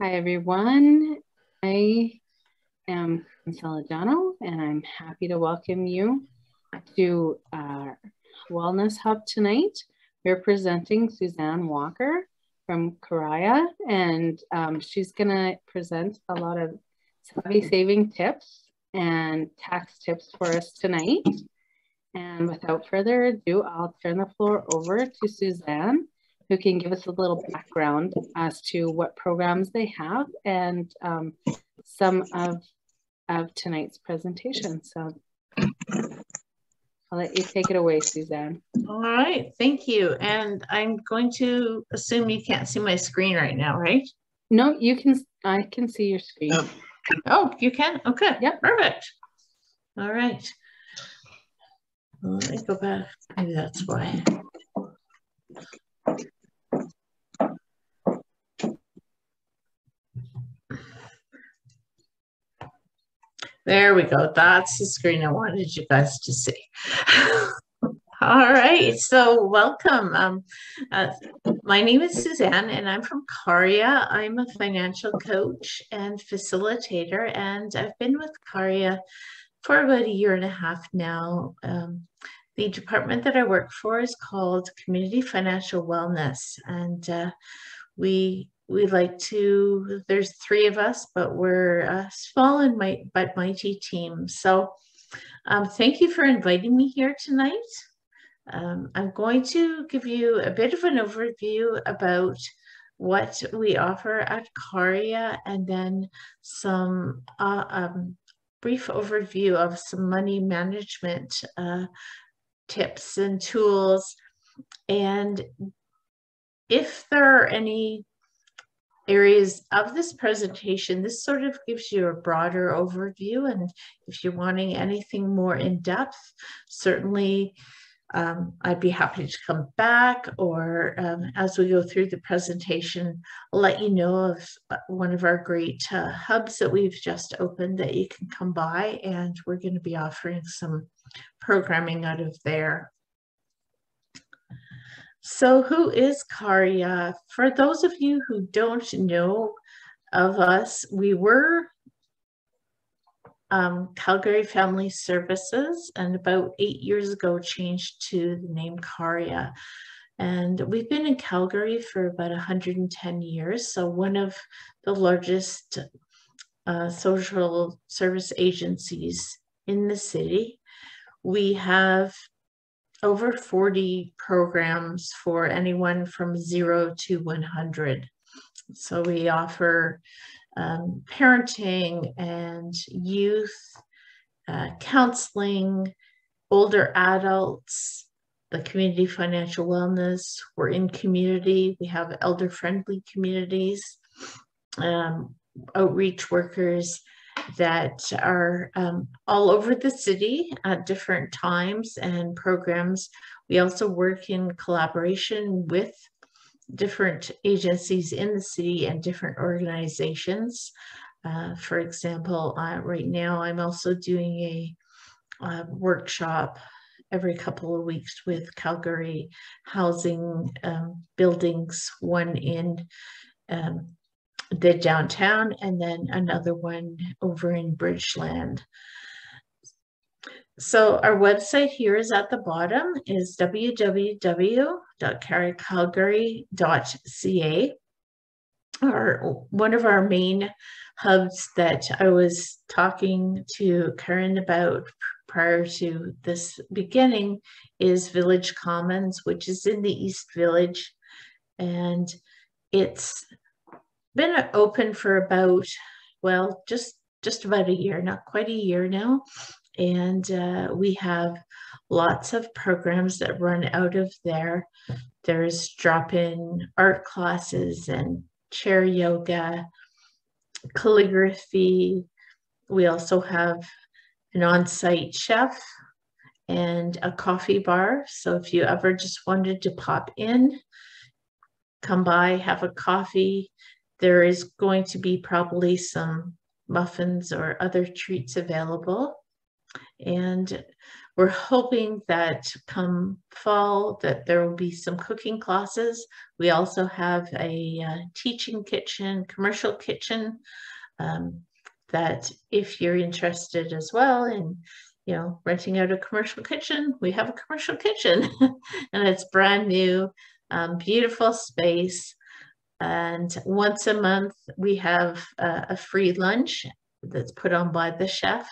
Hi, everyone. I am Consolidano, and I'm happy to welcome you to our Wellness Hub tonight. We're presenting Suzanne Walker from Carya, and she's going to present a lot of savvy saving tips and tax tips for us tonight. And without further ado, I'll turn the floor over to Suzanne, who can give us a little background as to what programs they have and some of tonight's presentation. So I'll let you take it away, Suzanne. All right, thank you. And I'm going to assume you can't see my screen right now, right? No, you can. I can see your screen. Oh, you can? Okay, yep. Perfect. All right. Let me go back. Maybe that's why. There we go. That's the screen I wanted you guys to see. All right, so welcome. My name is Suzanne, and I'm from Carya. I'm a financial coach and facilitator, and I've been with Carya for about 1.5 years now. The department that I work for is called Community Financial Wellness, and we like to, there's 3 of us, but we're a small and mighty team. So thank you for inviting me here tonight. I'm going to give you a bit of an overview about what we offer at Carya, and then some brief overview of some money management tips and tools. And if there are any areas of this presentation, this sort of gives you a broader overview, and if you're wanting anything more in depth, certainly I'd be happy to come back, or as we go through the presentation, I'll let you know of one of our great hubs that we've just opened that you can come by, and we're going to be offering some programming out of there. So who is Carya? For those of you who don't know of us, we were Calgary Family Services, and about 8 years ago changed to the name Carya. And we've been in Calgary for about 110 years, so one of the largest social service agencies in the city. We have over 40 programs for anyone from 0 to 100. So we offer parenting and youth, counseling, older adults, the community financial wellness. We're in community. We have elder-friendly communities, outreach workers that are all over the city at different times and programs. We also work in collaboration with different agencies in the city and different organizations. For example, right now I'm also doing a workshop every couple of weeks with Calgary Housing Buildings, one in the downtown and then another one over in Bridgeland. So our website here is at the bottom, is www.carycalgary.ca. One of our main hubs that I was talking to Karen about prior to this beginning is Village Commons, which is in the East Village, and it's been open for about, well, just about a year, not quite a year now. And we have lots of programs that run out of there. There's drop-in art classes and chair yoga, calligraphy. We also have an on-site chef and a coffee bar. So if you ever just wanted to pop in, come by, have a coffee, there is going to be probably some muffins or other treats available. And we're hoping that come fall that there will be some cooking classes. We also have a teaching kitchen, commercial kitchen, that if you're interested as well in, you know, renting out a commercial kitchen, we have a commercial kitchen and it's brand new, beautiful space. And once a month, we have a free lunch that's put on by the chef.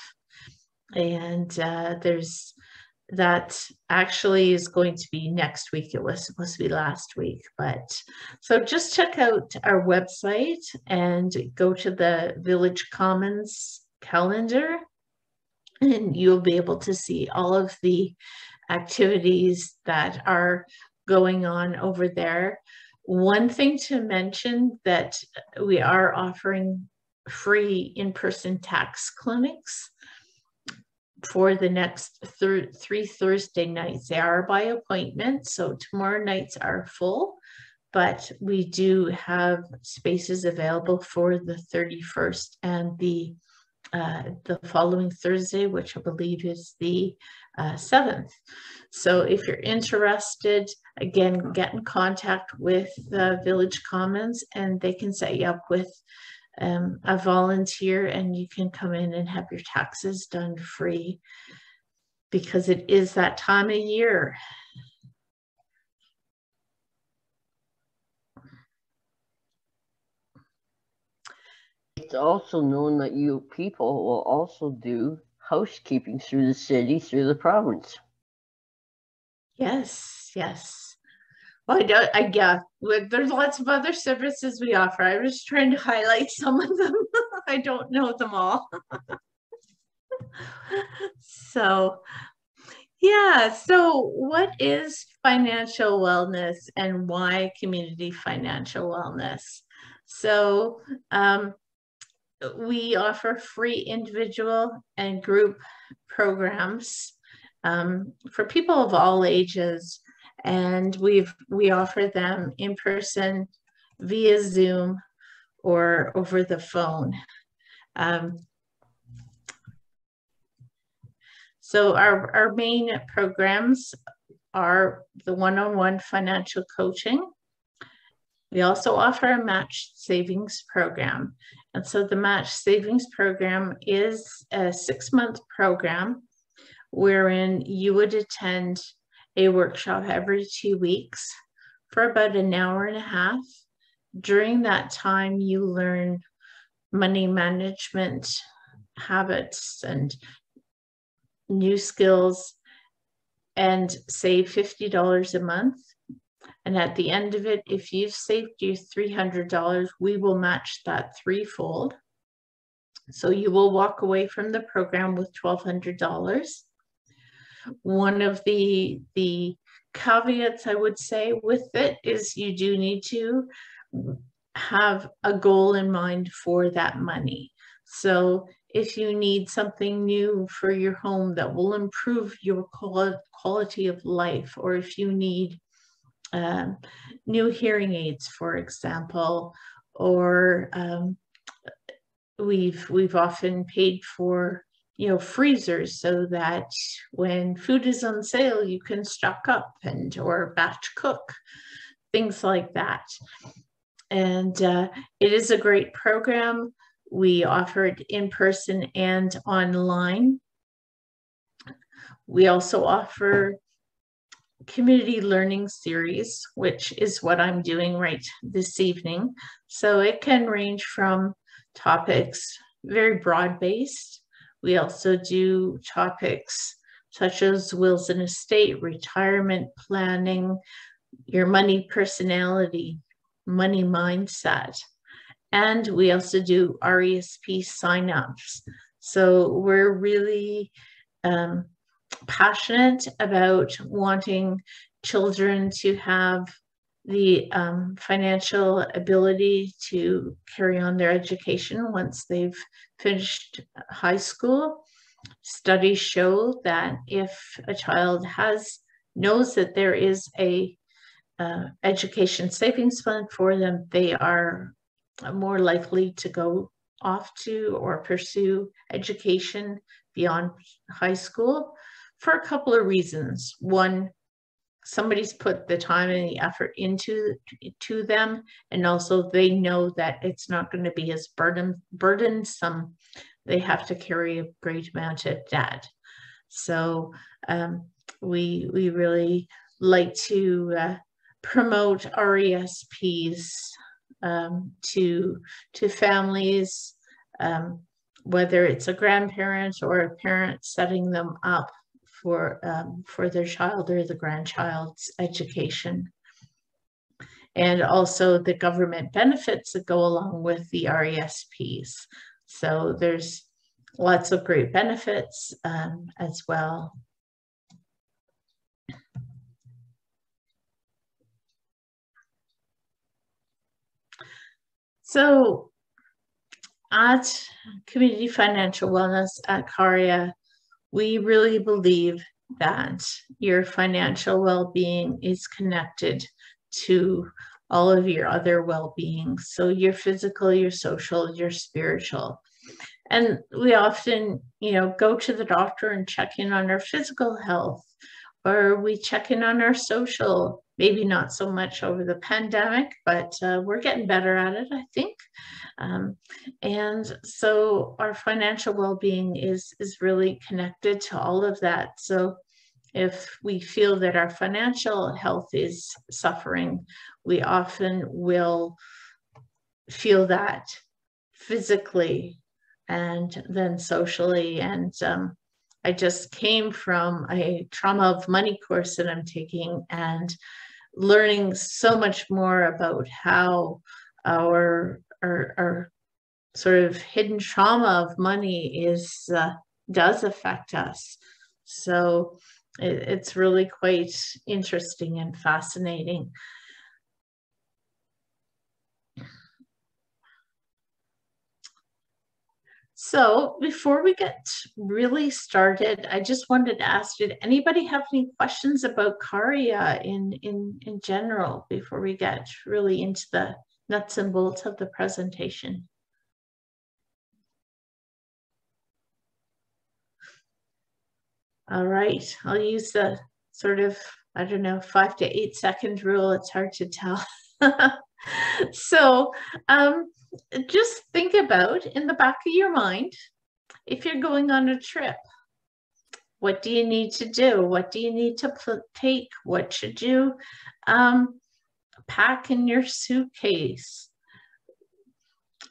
And there's that actually is going to be next week. It was supposed to be last week, but so just check out our website and go to the Village Commons calendar, and you'll be able to see all of the activities that are going on over there. One thing to mention that we are offering free in-person tax clinics for the next 3 Thursday nights. They are by appointment, so tomorrow nights are full, but we do have spaces available for the 31st and the following Thursday, which I believe is the 7th. So if you're interested, again, get in contact with Village Commons and they can set you up with a volunteer, and you can come in and have your taxes done free, because it is that time of year. It's also known that you people will also do housekeeping through the city, through the province. Yes, yes. Well, yeah, there's lots of other services we offer. I was trying to highlight some of them. I don't know them all. So, yeah, so what is financial wellness and why community financial wellness? So, we offer free individual and group programs for people of all ages, and we offer them in person, via Zoom, or over the phone. So our main programs are the one-on-one financial coaching. We also offer a matched savings program. And so the matched savings program is a 6-month program wherein you would attend a workshop every 2 weeks for about an hour and a half. During that time, you learn money management habits and new skills and save $50 a month. And at the end of it, if you've saved you $300, we will match that threefold. So you will walk away from the program with $1,200. One of the caveats I would say with it is you do need to have a goal in mind for that money. So if you need something new for your home that will improve your quality of life, or if you need new hearing aids, for example, or we've often paid for, you know, freezers so that when food is on sale, you can stock up or batch cook, things like that. And it is a great program. We offer it in person and online. We also offer community learning series, which is what I'm doing right this evening. So it can range from topics very broad-based. We also do topics such as wills and estate, retirement planning, your money personality, money mindset. And we also do RESP signups. So we're really passionate about wanting children to have the financial ability to carry on their education once they've finished high school. Studies show that if a child knows that there is a education savings fund for them, they are more likely to go off to or pursue education beyond high school. for a couple of reasons. One, somebody's put the time and the effort into them, and also they know that it's not going to be as burdensome. They have to carry a great amount of debt. So we really like to promote RESPs to families, whether it's a grandparent or a parent setting them up for their child or the grandchild's education. And also the government benefits that go along with the RESPs. So there's lots of great benefits as well. So at Community Financial Wellness at Carya, we really believe that your financial well-being is connected to all of your other well-being. So your physical, your social, your spiritual. And we often, go to the doctor and check in on our physical health, or we check in on our social, maybe not so much over the pandemic, but we're getting better at it, I think. And so our financial well-being is really connected to all of that. So if we feel that our financial health is suffering, we often will feel that physically and then socially. And I just came from a trauma of money course that I'm taking and learning so much more about how our sort of hidden trauma of money does affect us. So it's really quite interesting and fascinating. So before we get really started, I just wanted to ask, did anybody have any questions about Carya in general before we get really into the nuts and bolts of the presentation? All right, I'll use the sort of, 5 to 8 second rule. It's hard to tell. So just think about, in the back of your mind, if you're going on a trip, what do you need to do? What do you need to take? What should you pack in your suitcase?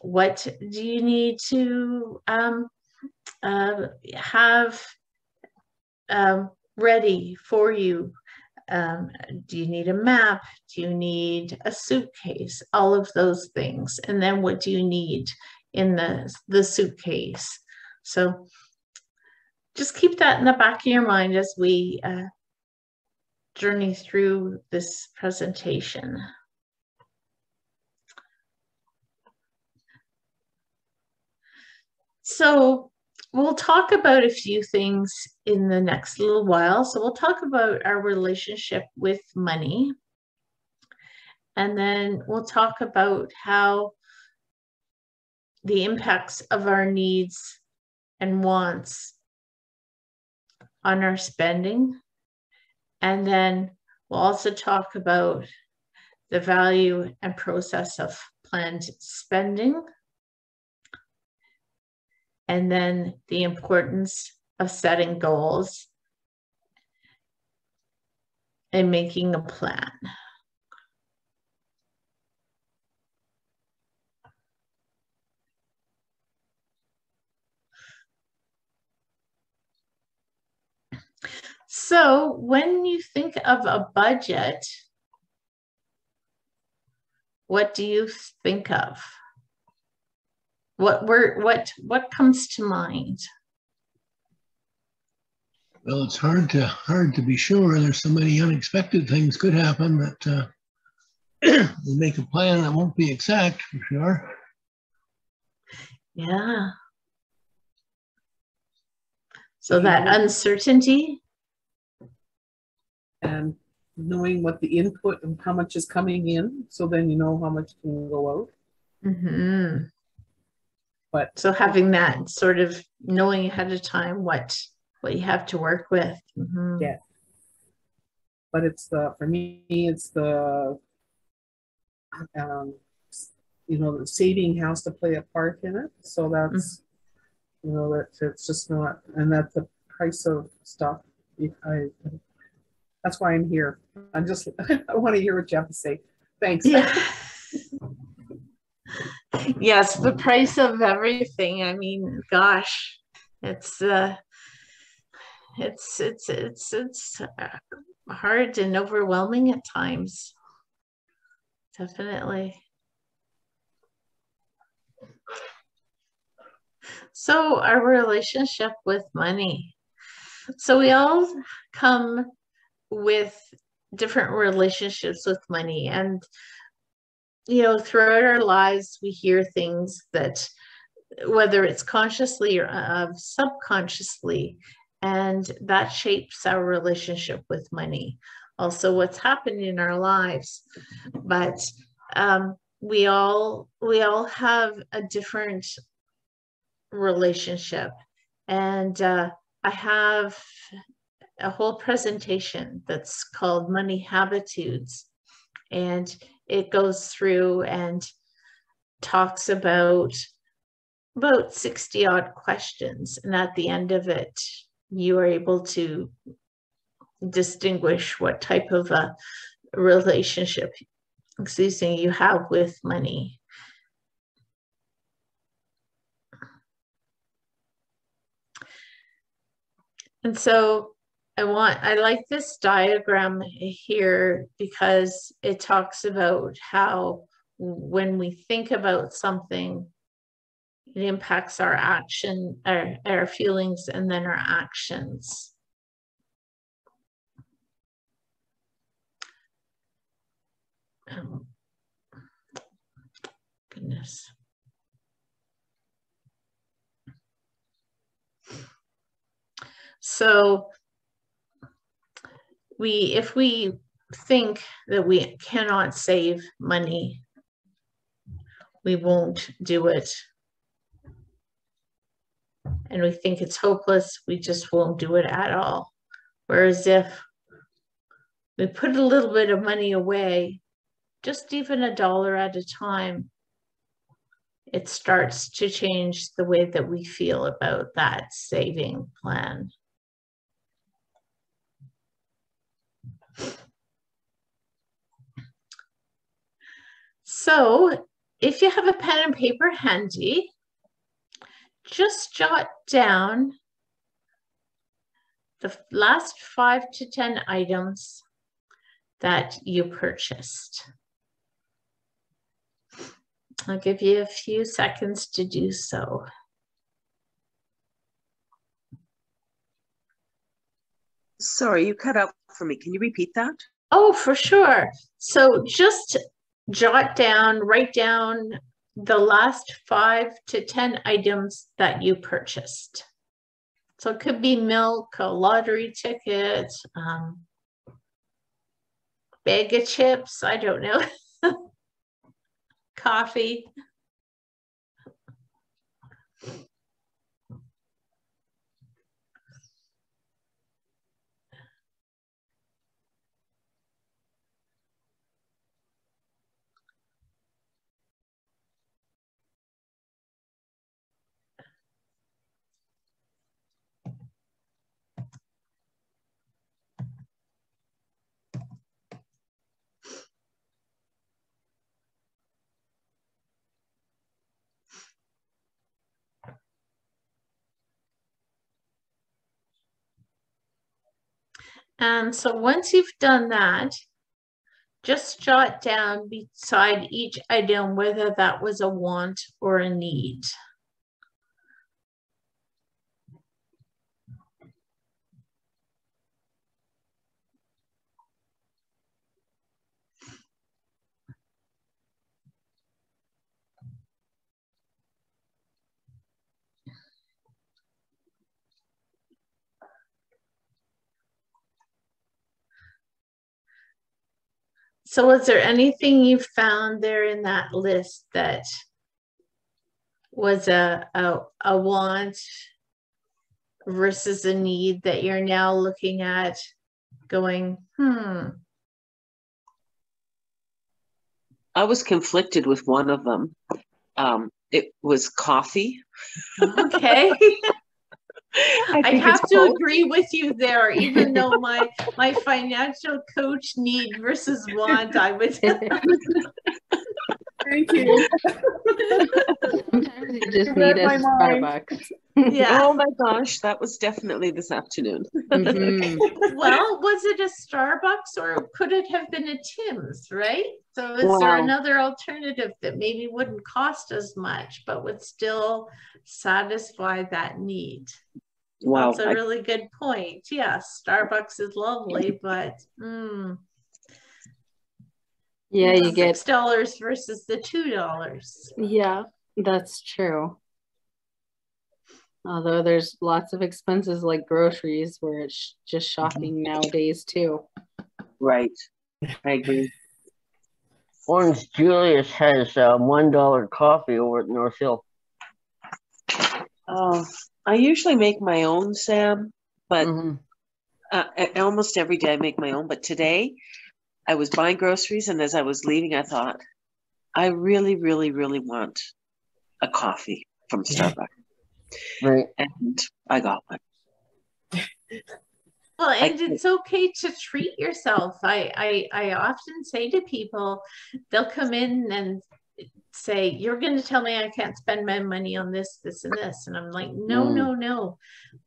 What do you need to have ready for you? Do you need a map? Do you need a suitcase? All of those things. And then what do you need in the suitcase? So just keep that in the back of your mind as we journey through this presentation. So we'll talk about a few things in the next little while. So we'll talk about our relationship with money. And then we'll talk about how the impacts of our needs and wants on our spending. And then we'll also talk about the value and process of planned spending. And then the importance of setting goals and making a plan. So when you think of a budget, what do you think of? What comes to mind? Well, it's hard to be sure. There's so many unexpected things could happen that we make a plan that won't be exact for sure. Yeah. So that uncertainty. And knowing what the input and how much is coming in, so then you know how much can go out. Mm-hmm. But so having that sort of knowing ahead of time what what you have to work with. Mm-hmm. Yeah. But it's for me, it's the, the saving has to play a part in it. So that's, it's just not, and that's the price of stuff. That's why I'm here. I want to hear what you have to say. Thanks. Yeah. Yes, the price of everything. I mean, gosh, it's hard and overwhelming at times. Definitely. So our relationship with money. So we all come with different relationships with money, and throughout our lives we hear things that, whether it's consciously or subconsciously, and that shapes our relationship with money, also what's happened in our lives. But we all have a different relationship, and I have a whole presentation that's called Money Habitudes, and it goes through and talks about 60 odd questions, and at the end of it you are able to distinguish what type of a relationship, you have with money. And so I like this diagram here because it talks about how when we think about something, it impacts our action, our feelings, and then our actions. Goodness. So if we think that we cannot save money, we won't do it. And we think it's hopeless, we just won't do it at all. Whereas if we put a little bit of money away, just even $1 at a time, it starts to change the way that we feel about that saving plan. So if you have a pen and paper handy, just jot down the last 5 to 10 items that you purchased. I'll give you a few seconds to do so. Sorry, you cut out for me. Can you repeat that? Oh, for sure. So just write down the last 5 to 10 items that you purchased. So it could be milk, a lottery ticket, bag of chips, I don't know, coffee. And so once you've done that, just jot down beside each item whether that was a want or a need. So was there anything you found there in that list that was a want versus a need that you're now looking at going, I was conflicted with one of them. It was coffee. okay. I I'd think have it's to both. agree with you there, even though my financial coach need versus want, I would. Thank you. Sometimes you just You need read a my mind. Starbucks. Yeah. Oh my gosh, that was definitely this afternoon. Mhm. Well, was it a Starbucks or could it have been a Tim's, right? So is there Wow. another alternative that maybe wouldn't cost as much, but would still satisfy that need? Wow. That's a really good point. Yeah, Starbucks is lovely, but Yeah, you get, $6 versus the $2. yeah, that's true. Although there's lots of expenses like groceries where it's just shopping nowadays too. Right. I agree. Orange Julius has $1 coffee over at North Hill. I usually make my own, Sam, but Mhm. almost every day I make my own. But today I was buying groceries, and as I was leaving, I thought, I really, really, really want a coffee from Starbucks. Right. And I got one. Well, and it's okay to treat yourself. I often say to people, they'll come in and say, you're going to tell me I can't spend my money on this, this, and this. And I'm like, no.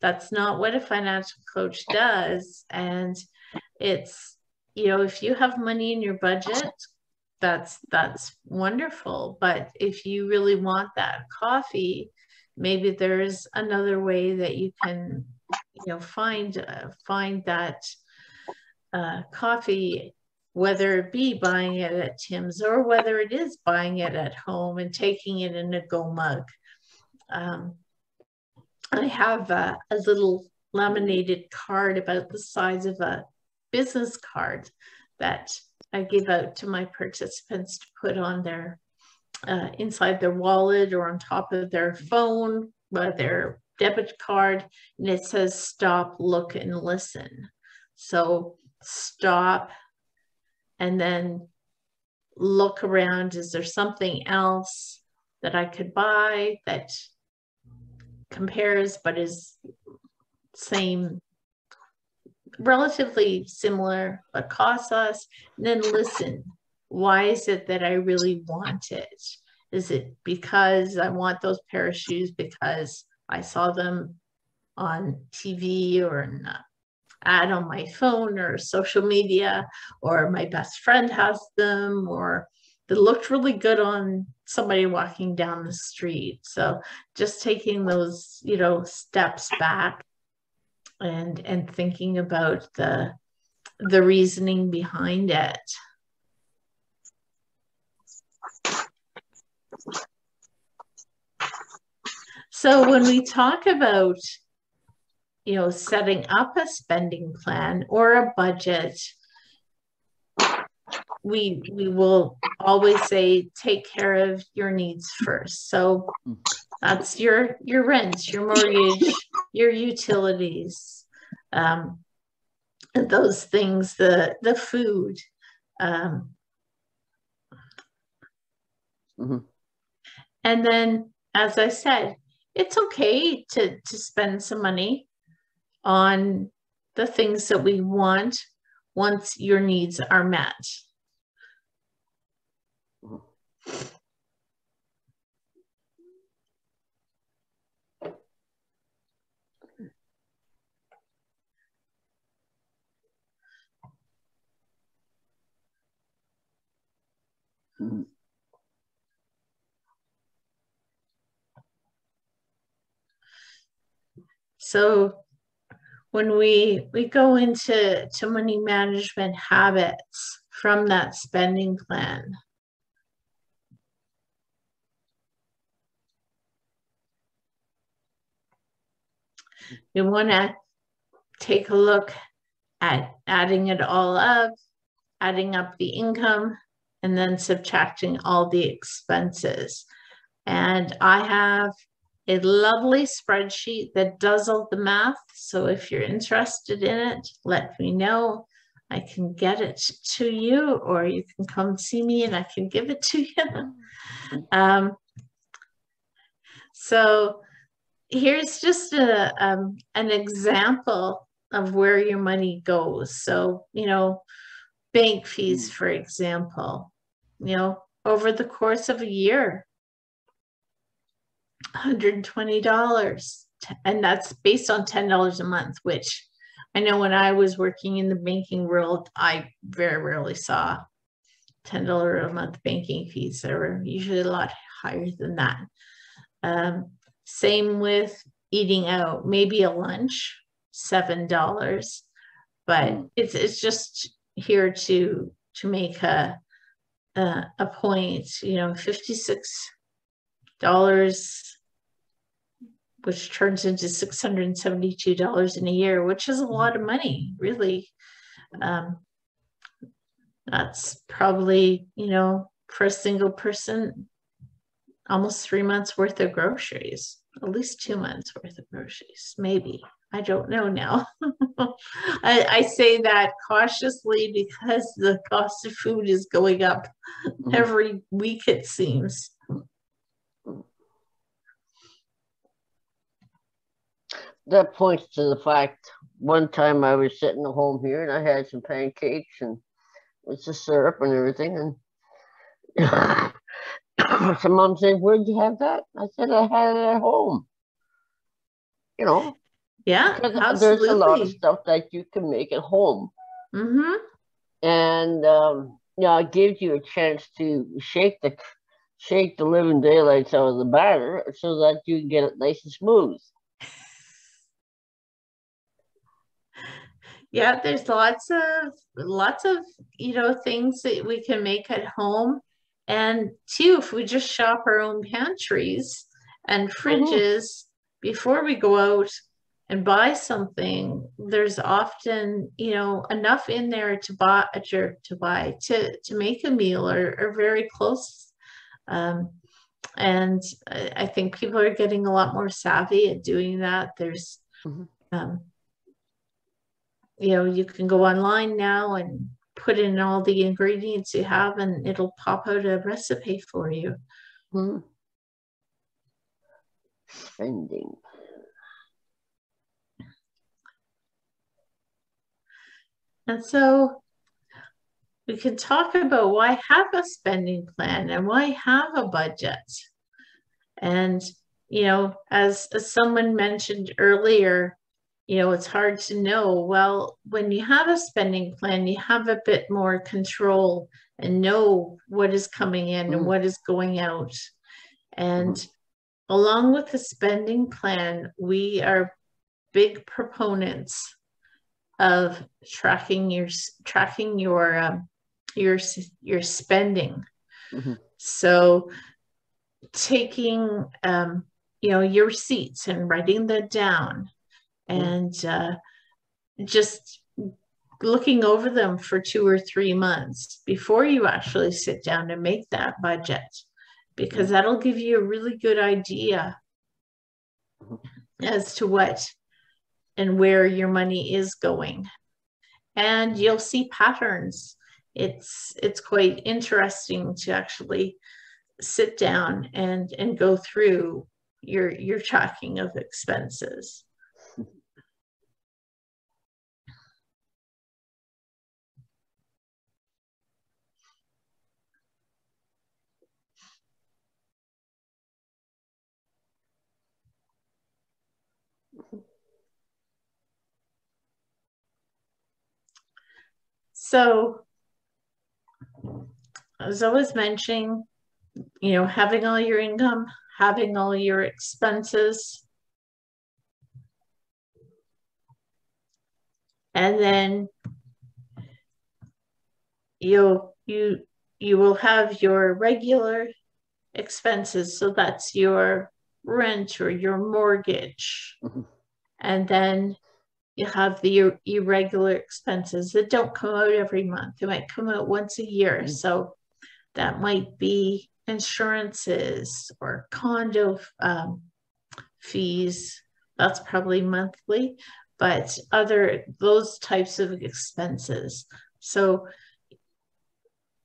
That's not what a financial coach does. And it's, if you have money in your budget, that's wonderful. But if you really want that coffee, maybe there's another way that you can, find that coffee, whether it be buying it at Tim's or whether it is buying it at home and taking it in a go mug. I have a little laminated card about the size of a business card that I give out to my participants to put on their inside their wallet or on top of their phone, by their debit card, and it says stop, look, and listen. So stop and then look around. Is there something else that I could buy that compares but is same, relatively similar, but costs less? And then listen. Why is it that I really want it? Is it because I want those pair of shoes because I saw them on TV or an ad on my phone or social media, or my best friend has them, or they looked really good on somebody walking down the street? So just taking those, steps back and thinking about the reasoning behind it. So when we talk about, setting up a spending plan or a budget, we will always say, take care of your needs first. So that's your rent, your mortgage, your utilities, those things, the food. And then, as I said, it's okay to spend some money on the things that we want once your needs are met. So when we go into money management habits from that spending plan, you want to take a look at adding it all up, adding up the income, and then subtracting all the expenses. And I have a lovely spreadsheet that does all the math. So if you're interested in it, let me know. I can get it to you, or you can come see me and I can give it to you. So here's just an example of where your money goes. So, you know, bank fees, for example, you know, over the course of a year, $120, and that's based on $10 a month, which I know when I was working in the banking world, I very rarely saw $10 a month banking fees. They were usually a lot higher than that. Same with eating out, maybe a lunch, $7, but it's just here to make a point. You know, $56, which turns into $672 in a year, which is a lot of money, really. That's probably, you know, for a single person, almost 3 months worth of groceries, at least 2 months worth of groceries, maybe. I don't know now. I say that cautiously because the cost of food is going up every week, it seems. That points to the fact one time I was sitting at home here and I had some pancakes and with the syrup and everything, and some mom said, "Where'd you have that?" I said, "I had it at home." You know, yeah, because absolutely. there's a lot of stuff that you can make at home, and yeah, it gives you a chance to shake the living daylights out of the batter so that you get it nice and smooth. Yeah, there's lots of, you know, things that we can make at home. And too, if we just shop our own pantries and fridges before we go out and buy something, there's often, you know, enough in there to make a meal or very close. And I think people are getting a lot more savvy at doing that. There's you know, you can go online now and put in all the ingredients you have and it'll pop out a recipe for you. Spending. And so we can talk about why have a spending plan and why have a budget. And, you know, as someone mentioned earlier, you know, it's hard to know. Well, when you have a spending plan, you have a bit more control and know what is coming in and what is going out. And along with the spending plan, we are big proponents of tracking your spending. So taking you know, your receipts and writing them down, and just looking over them for 2 or 3 months before you actually sit down and make that budget, because that'll give you a really good idea as to what and where your money is going. And you'll see patterns. It's quite interesting to actually sit down and go through your tracking of expenses. So, as I was mentioning, you know, having all your income, having all your expenses, and then you will have your regular expenses. So that's your rent or your mortgage, and then you have the irregular expenses that don't come out every month. They might come out once a year. So that might be insurances or condo fees, that's probably monthly, but those types of expenses. So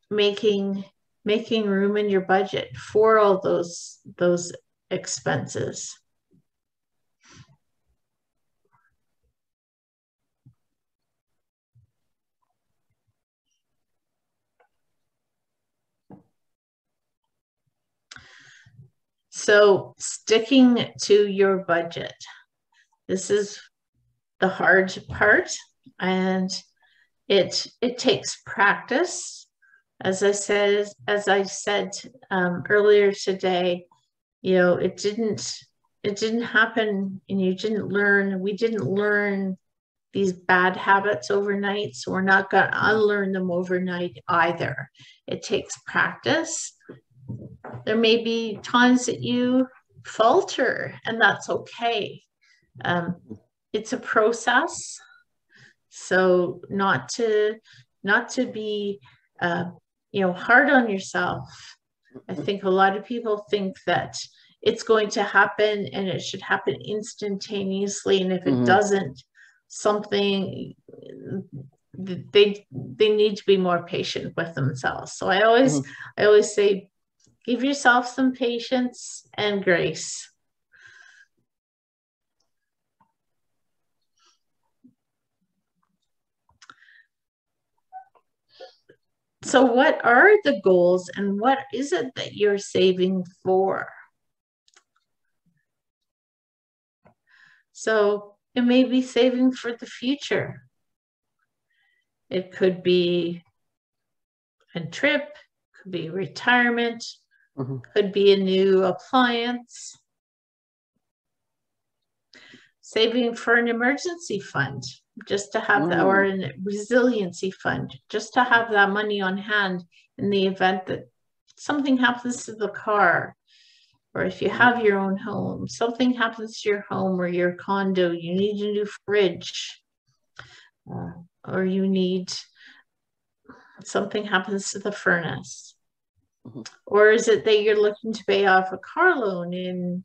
making room in your budget for all those expenses. So sticking to your budget. This is the hard part, and it takes practice. As I said earlier today, you know, it didn't happen, and we didn't learn these bad habits overnight, so we're not going to unlearn them overnight either. It takes practice. There may be times that you falter, and that's okay. It's a process, so not to be hard on yourself. I think a lot of people think that it's going to happen and it should happen instantaneously, and if it doesn't, they need to be more patient with themselves. So I always say, give yourself some patience and grace. So what are the goals, and what is it that you're saving for? So it may be saving for the future. It could be a trip, could be retirement, could be a new appliance. Saving for an emergency fund, just to have that, or a resiliency fund, just to have that money on hand in the event that something happens to the car, or if you have your own home, something happens to your home or your condo, you need a new fridge, or something happens to the furnace. Or is it that you're looking to pay off a car loan in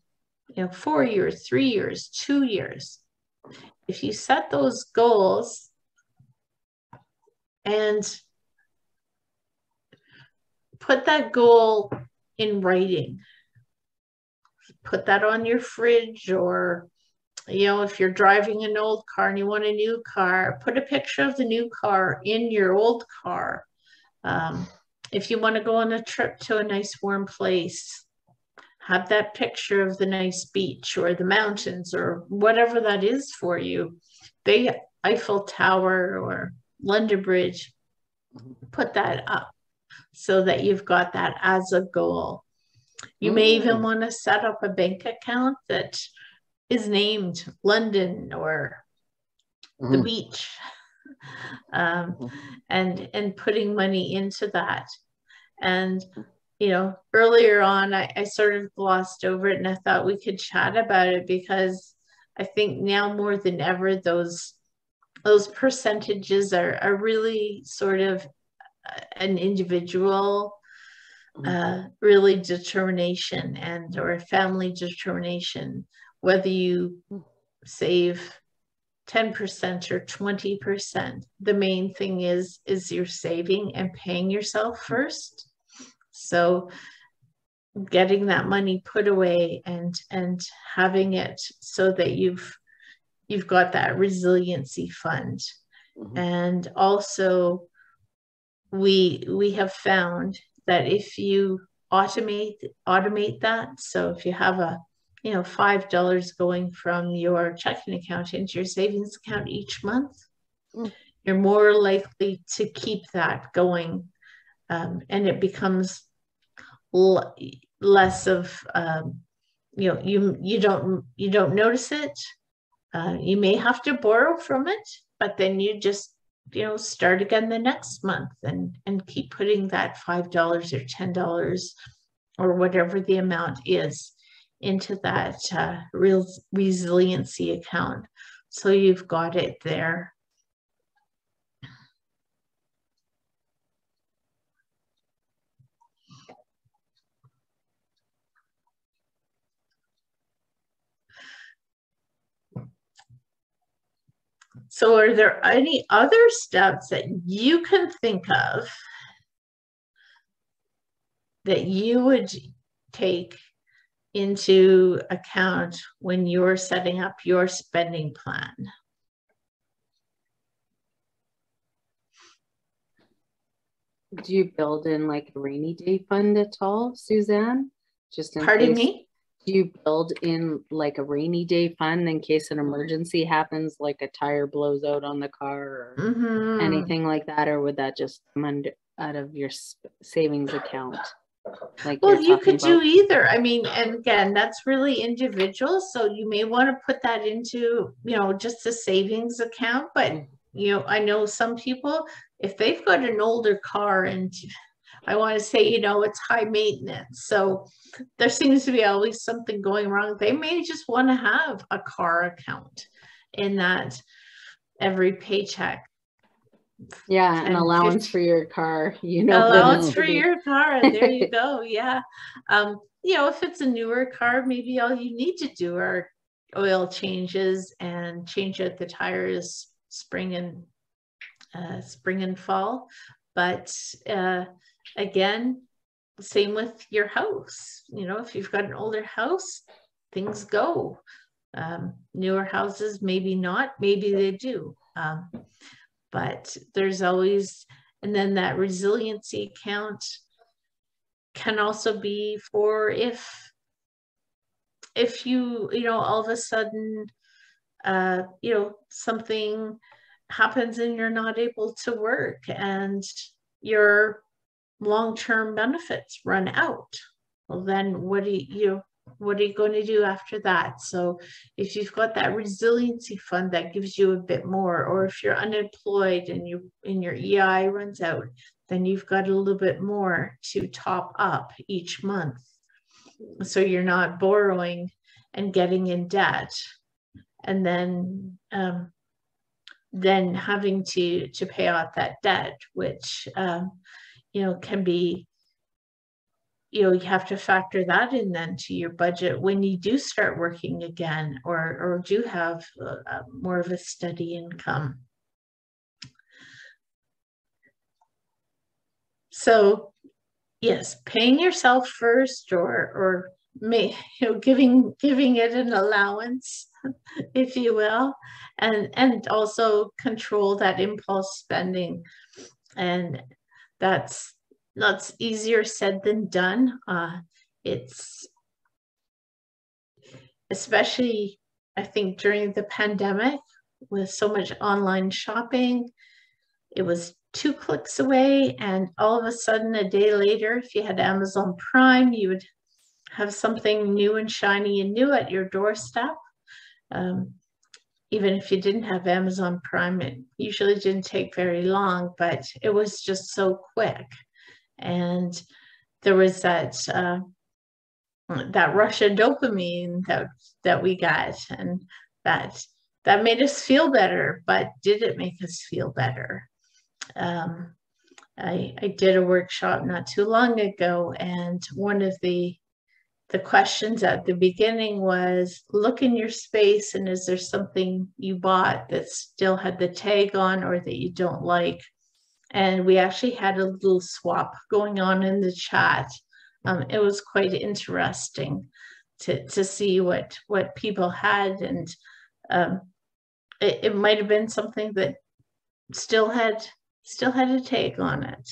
4 years, 3 years, 2 years? If you set those goals and put that goal in writing, put that on your fridge, or if you're driving an old car and you want a new car, put a picture of the new car in your old car. If you want to go on a trip to a nice warm place, have that picture of the nice beach or the mountains or whatever that is for you. The Eiffel Tower or London Bridge, put that up so that you've got that as a goal. You may even want to set up a bank account that is named London or the beach, and putting money into that. And earlier on, I sort of glossed over it, and I thought we could chat about it, because I think now more than ever, those percentages are really sort of an individual really determination, or a family determination, whether you save 10% or 20%. The main thing is you're saving and paying yourself first. So getting that money put away and having it so that you've got that resiliency fund. And also we have found that if you automate that, so if you have a $5 going from your checking account into your savings account each month, you're more likely to keep that going, and it becomes less of you don't notice it. You may have to borrow from it, but then you just start again the next month and keep putting that $5 or $10 or whatever the amount is into that real resiliency account, so you've got it there. So are there any other steps that you can think of that you would take into account when you're setting up your spending plan? Do you build in like a rainy day fund at all, Suzanne? Just in Pardon case. me? Do you build in like a rainy day fund in case an emergency happens, like a tire blows out on the car or Mm-hmm. anything like that? Or would that just come out of your savings account? Like Well, you could do about? either. I mean, and again, that's really individual. So you may want to put that into, you know, just a savings account. But, you know, I know some people, if they've got an older car and I want to say, you know, it's high maintenance. So there seems to be always something going wrong. They may just want to have a car account in that every paycheck. Yeah, an allowance 50, for your car, you know. Allowance for your car. There you go. Yeah. You know, if it's a newer car, maybe all you need to do are oil changes and change out the tires spring and fall. But again, same with your house. You know, if you've got an older house, things go. Newer houses, maybe not, maybe they do. But there's always, and then that resiliency account can also be for if you know, all of a sudden, you know, something happens and you're not able to work and your long-term benefits run out. Well, then what are you going to do after that? So if you've got that resiliency fund, that gives you a bit more, or if you're unemployed and your EI runs out, then you've got a little bit more to top up each month. So you're not borrowing and getting in debt and then having to pay off that debt, which you know, can be, you know, you have to factor that in then to your budget when you do start working again or do have more of a steady income. So yes, paying yourself first or you know, giving it an allowance, if you will, and also control that impulse spending. And that's easier said than done. It's especially, I think, during the pandemic with so much online shopping, it was 2 clicks away, and all of a sudden a day later, if you had Amazon Prime, you would have something new and shiny and new at your doorstep. Even if you didn't have Amazon Prime, it usually didn't take very long, but it was just so quick. And there was that rush of dopamine that we got, and that made us feel better. But did it make us feel better? I did a workshop not too long ago, and one of the questions at the beginning was, look in your space, and is there something you bought that still had the tag on or that you don't like? And we actually had a little swap going on in the chat. It was quite interesting to see what people had, and it might have been something that still had a tag on it.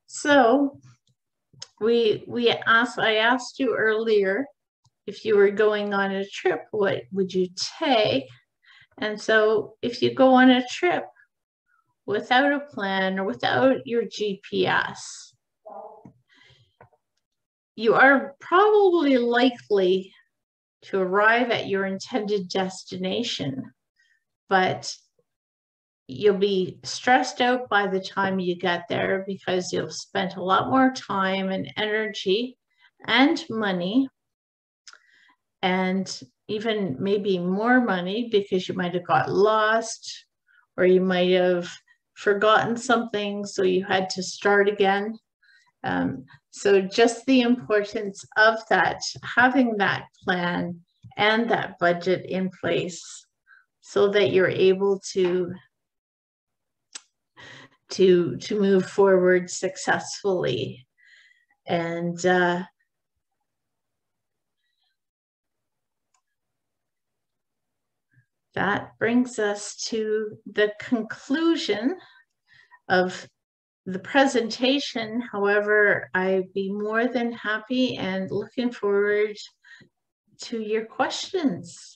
So I asked you earlier if you were going on a trip, what would you take? And so if you go on a trip without a plan or without your GPS, you are probably likely to arrive at your intended destination, but you'll be stressed out by the time you get there because you'll spend a lot more time and energy and money, and even maybe more money because you might have got lost, or you might have forgotten something, so you had to start again. So just the importance of that, having that plan and that budget in place so that you're able to move forward successfully. And that brings us to the conclusion of the presentation. However, I'd be more than happy and looking forward to your questions.